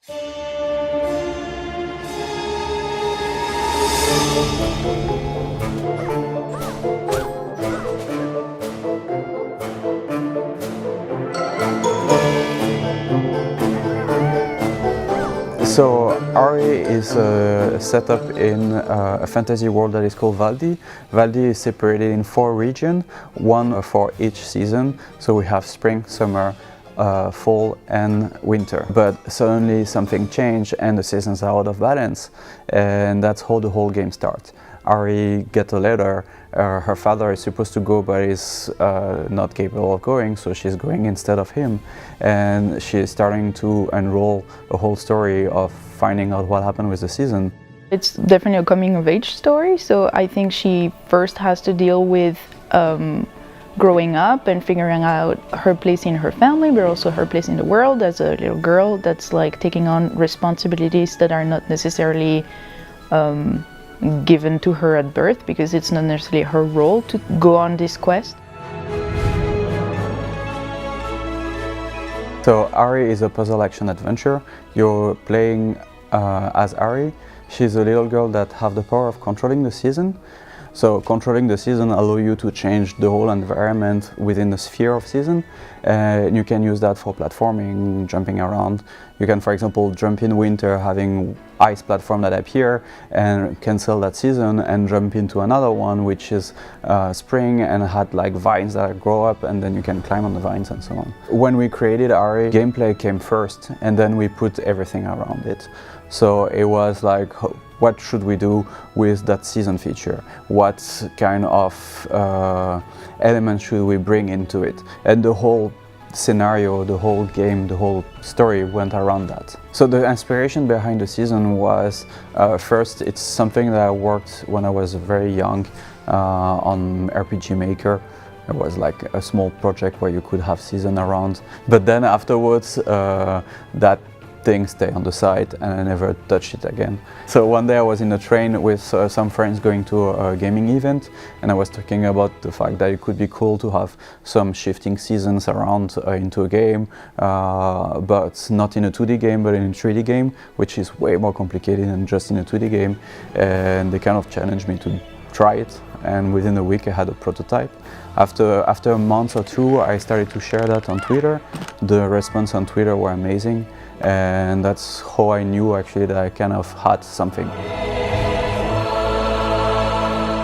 So Ari is set up in a fantasy world that is called Valdi. Valdi is separated in 4 regions, one for each season. So we have spring, summer, fall and winter. But suddenly something changed and the seasons are out of balance, and that's how the whole game starts. Ari gets a letter. Her father is supposed to go but is not capable of going, so she's going instead of him, and she's starting to unroll a whole story of finding out what happened with the season. It's definitely a coming of age story, so I think she first has to deal with growing up and figuring out her place in her family, but also her place in the world as a little girl that's like taking on responsibilities that are not necessarily given to her at birth, because it's not necessarily her role to go on this quest. So Ari is a puzzle action adventure. You're playing as Ari. She's a little girl that has the power of controlling the season. So controlling the season allows you to change the whole environment within the sphere of season. You can use that for platforming, jumping around. You can, for example, jump in winter, having ice platform that appear and cancel that season and jump into another one, which is spring and had like vines that grow up, and then you can climb on the vines and so on. When we created Ari, gameplay came first and then we put everything around it. So it was like, what should we do with that season feature? What kind of elements should we bring into it? And the whole scenario, the whole game, the whole story went around that. So the inspiration behind the season was, first, it's something that I worked when I was very young on RPG Maker. It was like a small project where you could have season around. But then afterwards, that thing stay on the side and I never touched it again. So one day I was in a train with some friends going to a gaming event, and I was talking about the fact that it could be cool to have some shifting seasons around into a game, but not in a 2D game but in a 3D game, which is way more complicated than just in a 2D game, and they kind of challenged me to try it, and within a week I had a prototype. After a month or two I started to share that on Twitter. The response on Twitter were amazing, and that's how I knew actually that I kind of had something.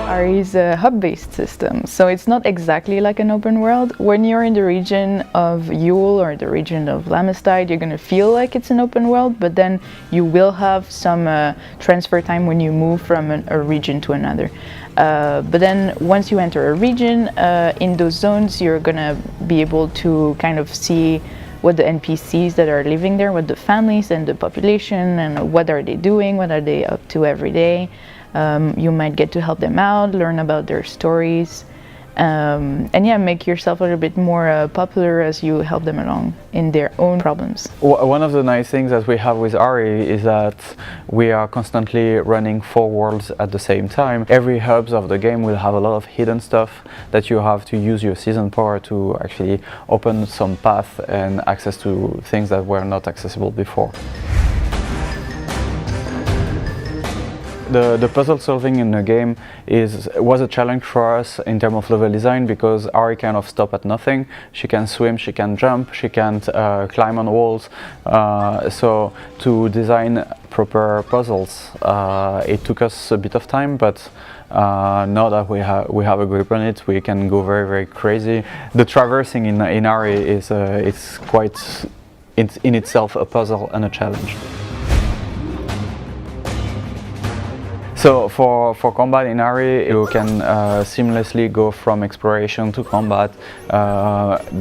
Ari is a hub-based system, so it's not exactly like an open world. When you're in the region of Yule or the region of Lamestide, you're going to feel like it's an open world, but then you will have some transfer time when you move from a region to another. But then once you enter a region, in those zones you're going to be able to kind of see what the NPCs that are living there, what the families and the population, and what are they doing, what are they up to every day. You might get to help them out, learn about their stories, and yeah, make yourself a little bit more popular as you help them along in their own problems. One of the nice things that we have with Ari is that we are constantly running 4 worlds at the same time. Every hubs of the game will have a lot of hidden stuff that you have to use your season power to actually open some path and access to things that were not accessible before. The puzzle solving in the game was a challenge for us in terms of level design, because Ari kind of stopped at nothing. She can swim, she can jump, she can't climb on walls. So to design proper puzzles, it took us a bit of time, but now that we have a grip on it, we can go very, very crazy. The traversing in Ari is it's quite in itself a puzzle and a challenge. So for combat in Ari, you can seamlessly go from exploration to combat,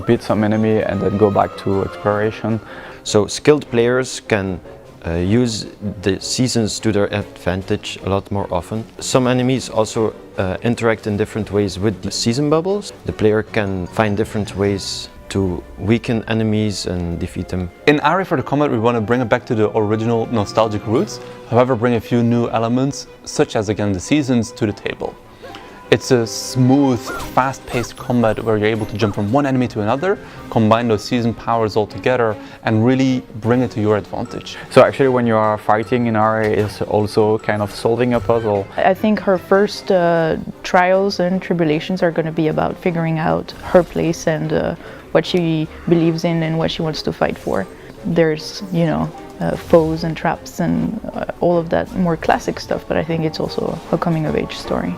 beat some enemy and then go back to exploration. So skilled players can use the seasons to their advantage a lot more often. Some enemies also interact in different ways with the season bubbles. The player can find different ways to weaken enemies and defeat them. In Ari, for the combat, we want to bring it back to the original nostalgic roots, however bring a few new elements, such as again the seasons, to the table. It's a smooth, fast-paced combat where you're able to jump from one enemy to another, combine those season powers all together, and really bring it to your advantage. So actually when you are fighting in Ari is also kind of solving a puzzle. I think her first trials and tribulations are going to be about figuring out her place and what she believes in and what she wants to fight for. There's, you know, foes and traps and all of that more classic stuff, but I think it's also a coming of age story.